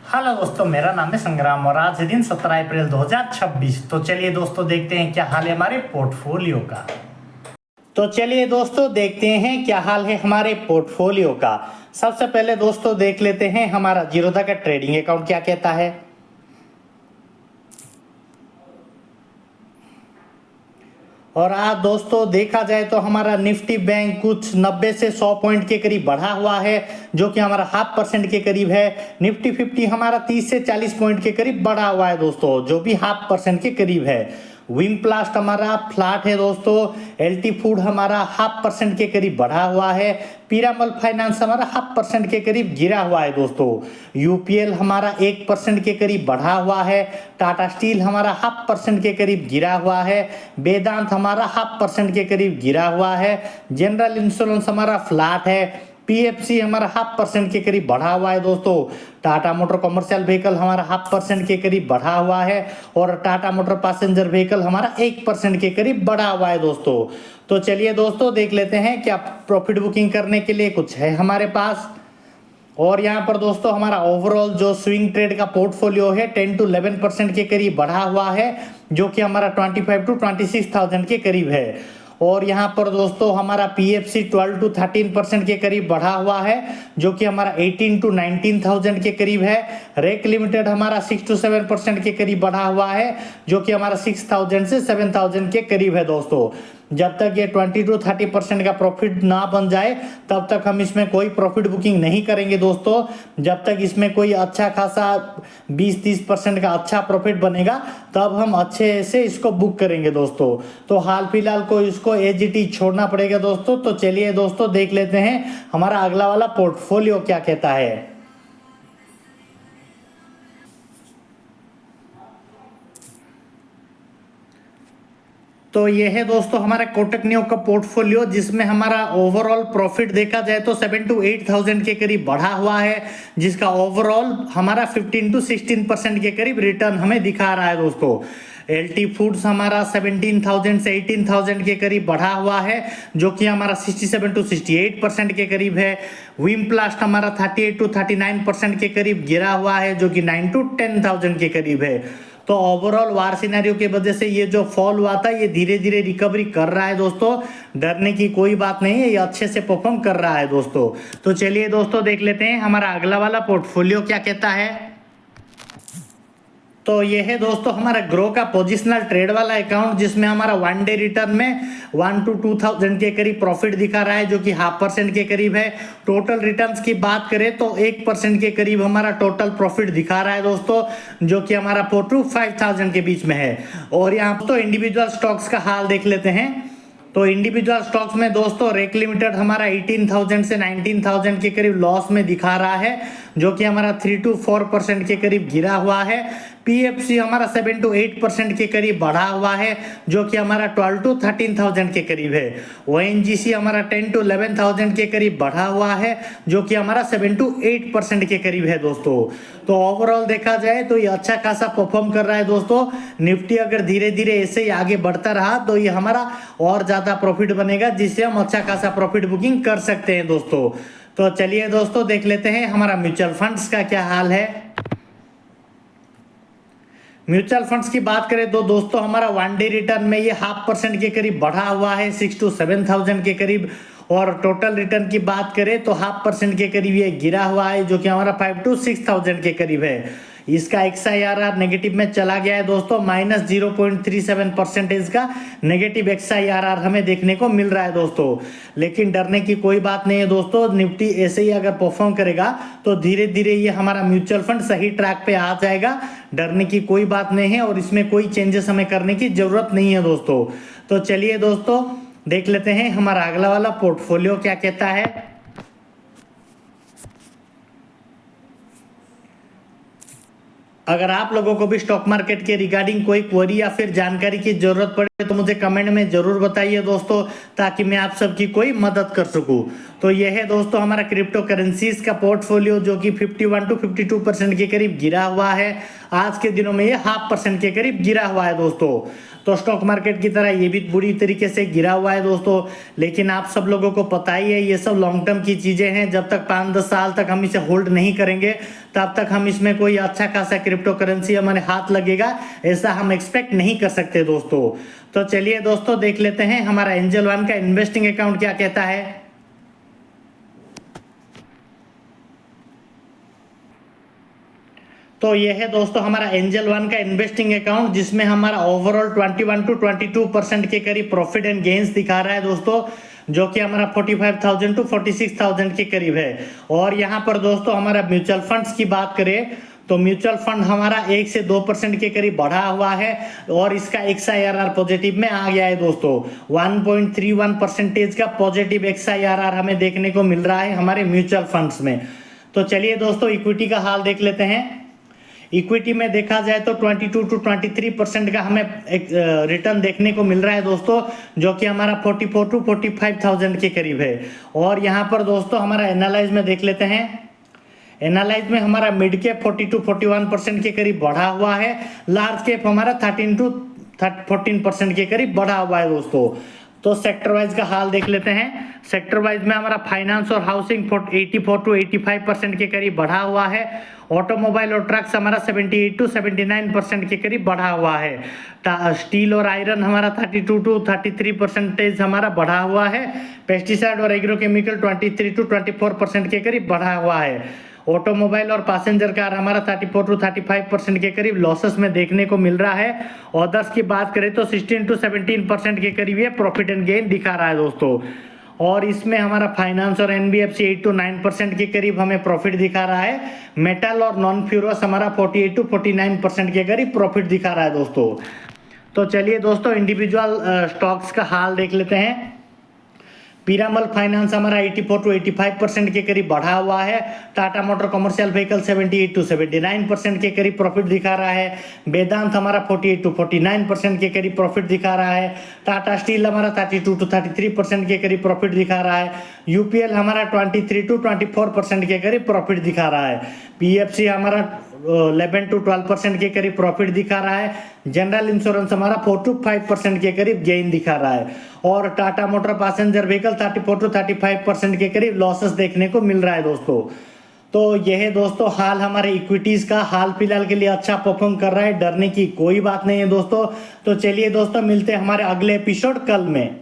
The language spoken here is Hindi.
हेलो दोस्तों, मेरा नाम है संग्राम और आज है दिन 17 अप्रैल 2026। तो चलिए दोस्तों देखते हैं क्या हाल है हमारे पोर्टफोलियो का। तो चलिए दोस्तों देखते हैं क्या हाल है हमारे पोर्टफोलियो का। सबसे पहले दोस्तों देख लेते हैं हमारा जीरोधा का ट्रेडिंग अकाउंट क्या कहता है। और आज दोस्तों देखा जाए तो हमारा निफ्टी बैंक कुछ 90 से 100 पॉइंट के करीब बढ़ा हुआ है, जो कि हमारा 0.5% के करीब है। निफ्टी 50 हमारा 30 से 40 पॉइंट के करीब बढ़ा हुआ है दोस्तों, जो भी 0.5% के करीब है। विमप्लास्ट हमारा फ्लैट है दोस्तों। एलटी फूड हमारा 0.5% के करीब बढ़ा हुआ है। पीरामल फाइनेंस हमारा 0.5% के करीब गिरा हुआ है दोस्तों। यूपीएल हमारा 1% के करीब बढ़ा हुआ है। टाटा स्टील हमारा 0.5% के करीब गिरा हुआ है। वेदांत हमारा 0.5% के करीब गिरा हुआ है। जनरल इंश्योरेंस हमारा फ्लैट है। पीएफसी हमारा 0.5% के करीब बढ़ा हुआ है दोस्तों। टाटा मोटर कमर्शियल व्हीकल हमारा 0.5% के करीब बढ़ा हुआ है और टाटा मोटर पैसेंजर व्हीकल हमारा 1% के करीब बढ़ा हुआ है दोस्तों। तो चलिए दोस्तों देख लेते हैं क्या प्रॉफिट बुकिंग करने के लिए कुछ है हमारे पास। और यहाँ पर दोस्तों हमारा ओवरऑल जो स्विंग ट्रेड का पोर्टफोलियो है 10 to 11% के करीब बढ़ा हुआ है, जो कि हमारा 25 to 26,000 के करीब है। और यहाँ पर दोस्तों हमारा पीएफसी 12 to 13% के करीब बढ़ा हुआ है, जो कि हमारा 18 to 19,000 के करीब है। रेक लिमिटेड हमारा 6 to 7% के करीब बढ़ा हुआ है, जो कि हमारा 6,000 से 7,000 के करीब है दोस्तों। जब तक ये 20 to 30% का प्रॉफिट ना बन जाए तब तक हम इसमें कोई प्रॉफिट बुकिंग नहीं करेंगे दोस्तों। जब तक इसमें कोई अच्छा खासा 20-30% का अच्छा प्रॉफिट बनेगा तब हम अच्छे से इसको बुक करेंगे दोस्तों। तो हाल फिलहाल को इसको एजीटी छोड़ना पड़ेगा दोस्तों। तो चलिए दोस्तों देख लेते हैं हमारा अगला वाला पोर्टफोलियो क्या कहता है। तो ये है दोस्तों हमारा कोटक न्यू का पोर्टफोलियो, जिसमें हमारा ओवरऑल प्रॉफिट देखा जाए तो 7 to 8,000 के करीब बढ़ा हुआ है, जिसका ओवरऑल हमारा 15 to 16% के करीब रिटर्न हमें दिखा रहा है दोस्तों। एलटी फूड्स हमारा 17,000 से 18,000 के करीब बढ़ा हुआ है, जो कि हमारा 67 to 68% के करीब है। विमप्लास्ट हमारा 38 to 39% के करीब गिरा हुआ है, जो कि 9 to 10,000 के करीब है। तो ओवरऑल वार सिनेरियो की वजह से ये जो फॉल हुआ था ये धीरे धीरे रिकवरी कर रहा है दोस्तों। डरने की कोई बात नहीं है, ये अच्छे से परफॉर्म कर रहा है दोस्तों। तो चलिए दोस्तों देख लेते हैं हमारा अगला वाला पोर्टफोलियो क्या कहता है। तो ये है दोस्तों हमारा ग्रो का पोजिशनल ट्रेड वाला अकाउंट, जिसमें हमारा 1 डे रिटर्न में 1 to 2,000 के करीब प्रॉफिट दिखा रहा है, जो कि 0.5% के करीब है। टोटल रिटर्न्स की बात करें तो 1% के करीब हमारा टोटल प्रॉफिट दिखा रहा है दोस्तों, जो कि हमारा 4 to 5,000 के बीच में है। और यहाँ तो इंडिविजुअल स्टॉक्स का हाल देख लेते हैं। तो इंडिविजुअल स्टॉक्स में दोस्तों रेक लिमिटेड हमारा 18,000 से 19,000 के करीब लॉस में दिखा रहा है, जो कि हमारा 3 to 4% के करीब गिरा हुआ है। पीएफसी हमारा 7 to 8% के करीब बढ़ा हुआ है, जो कि हमारा 12 to 13,000 के करीब है। ओएनजीसी हमारा 10 to 11,000 के करीब बढ़ा हुआ है, जो कि हमारा 7 to 8% के करीब है दोस्तों। तो ओवरऑल देखा जाए तो ये अच्छा खासा परफॉर्म कर रहा है दोस्तों। निफ्टी अगर धीरे धीरे ऐसे ही आगे बढ़ता रहा तो ये हमारा और ज्यादा प्रॉफिट बनेगा, जिससे हम अच्छा खासा प्रॉफिट बुकिंग कर सकते हैं दोस्तों। तो चलिए दोस्तों देख लेते हैं हमारा म्यूचुअल फंड्स का क्या हाल है। म्यूचुअल फंड्स की बात करें तो दोस्तों हमारा 1 डे रिटर्न में ये 0.5% के करीब बढ़ा हुआ है, 6 to 7,000 के करीब। और टोटल रिटर्न की बात करें तो 0.5% के करीब ये गिरा हुआ है, जो कि हमारा 5 to 6,000 के करीब है। इसका XIRR नेगेटिव में चला गया है दोस्तों, -0.37% का नेगेटिव XIRR हमें देखने को मिल रहा है दोस्तों। लेकिन डरने की कोई बात नहीं है दोस्तों, निफ्टी ऐसे ही अगर परफॉर्म करेगा तो धीरे धीरे ये हमारा म्यूचुअल फंड सही ट्रैक पे आ जाएगा। डरने की कोई बात नहीं है और इसमें कोई चेंजेस हमें करने की जरूरत नहीं है दोस्तों। तो चलिए दोस्तों देख लेते हैं हमारा अगला वाला पोर्टफोलियो क्या कहता है। अगर आप लोगों को भी स्टॉक मार्केट के रिगार्डिंग कोई क्वेरी या फिर जानकारी की जरूरत पड़े तो मुझे कमेंट में जरूर बताइए दोस्तों, ताकि मैं आप सबकी कोई मदद कर सकूं। तो यह है दोस्तों हमारा क्रिप्टो करेंसीज का पोर्टफोलियो, जो कि 51 to 52% के करीब गिरा हुआ है। आज के दिनों में ये 0.5% के करीब गिरा हुआ है दोस्तों। तो स्टॉक मार्केट की तरह ये भी बुरी तरीके से गिरा हुआ है दोस्तों। लेकिन आप सब लोगों को पता ही है ये सब लॉन्ग टर्म की चीज़ें हैं, जब तक 5-10 साल तक हम इसे होल्ड नहीं करेंगे तब तक हम इसमें कोई अच्छा खासा क्रिप्टो करेंसी हमारे हाथ लगेगा ऐसा हम एक्सपेक्ट नहीं कर सकते दोस्तों। तो चलिए दोस्तों देख लेते हैं हमारा एंजल वन का इन्वेस्टिंग अकाउंट क्या कहता है। तो ये है दोस्तों हमारा एंजल वन का इन्वेस्टिंग अकाउंट, जिसमें हमारा ओवरऑल 21 to 22% के करीब प्रॉफिट एंड गेन्स दिखा रहा है दोस्तों, जो कि हमारा 45,000 to 46,000 के करीब है। और यहाँ पर दोस्तों हमारा म्यूचुअल फंड्स की बात करें तो म्यूचुअल फंड हमारा 1 से 2% के करीब बढ़ा हुआ है और इसका XIRR पॉजिटिव में आ गया है दोस्तों। 1.31% का पॉजिटिव XIRR हमें देखने को मिल रहा है हमारे म्यूचुअल फंड्स में। तो चलिए दोस्तों इक्विटी का हाल देख लेते हैं। इक्विटी में देखा जाए तो 22 to 23% का हमें रिटर्न देखने को मिल रहा है दोस्तों, जो कि हमारा 44 to 45,000 के करीब है। और यहाँ पर दोस्तों हमारा एनालाइज में देख लेते हैं। एनालाइज में हमारा मिड कैप 40 to 41% के करीब बढ़ा हुआ है, लार्ज कैप हमारा 13 to 14% के करीब बढ़ा हुआ है दोस्तों। तो सेक्टर वाइज का हाल देख लेते हैं। सेक्टर वाइज में हमारा फाइनेंस और हाउसिंग 84 to 85% के करीब बढ़ा हुआ है। ऑटोमोबाइल और ट्रक्स हमारा 78 to 79% के करीब बढ़ा हुआ है। स्टील और आयरन हमारा 32 to 33% हमारा बढ़ा हुआ है। पेस्टिसाइड और एग्रोकेमिकल 23 to 24% के करीब बढ़ा हुआ है। ऑटोमोबाइल और पैसेंजर कार हमारा 34 to 35% के करीब लॉसेस में देखने को मिल रहा है। अदर्स की बात करें तो 16 to 17% के करीब ये प्रॉफिट एंड गेन दिखा रहा है दोस्तों। और इसमें हमारा फाइनेंस और NBFC 8 to 9% के करीब हमें प्रॉफिट दिखा रहा है। मेटल और नॉन फ्यूरस हमारा 48 to 49% के करीब प्रॉफिट दिखा रहा है दोस्तों। तो चलिए दोस्तों इंडिविजुअल स्टॉक्स का हाल देख लेते हैं। पीरामल फाइनेंस हमारा 84 to 85% के करीब बढ़ा हुआ है। Tata motor commercial vehicle 78 to 79% के करीब प्रॉफिट दिखा रहा है। वेदांत हमारा 48 to 49% के करीब प्रॉफिट दिखा रहा है। टाटा स्टील हमारा 32 to 33% के करीब प्रॉफिट दिखा रहा है। UPL हमारा 23 to 24% के करीब प्रॉफिट दिखा रहा है। PFC हमारा 11 to 12% के करीब प्रॉफिट दिखा रहा है। जनरल इंश्योरेंस हमारा 4 to 5% के करीब गेन दिखा रहा है। और Tata motor passenger vehicle 34 to 35% के करीब लॉसेस देखने को मिल रहा है दोस्तों। तो यह है दोस्तों हाल हमारे इक्विटीज का। हाल फिलहाल के लिए अच्छा परफॉर्म कर रहा है, डरने की कोई बात नहीं है दोस्तों। तो चलिए दोस्तों मिलते हैं हमारे अगले एपिसोड कल में।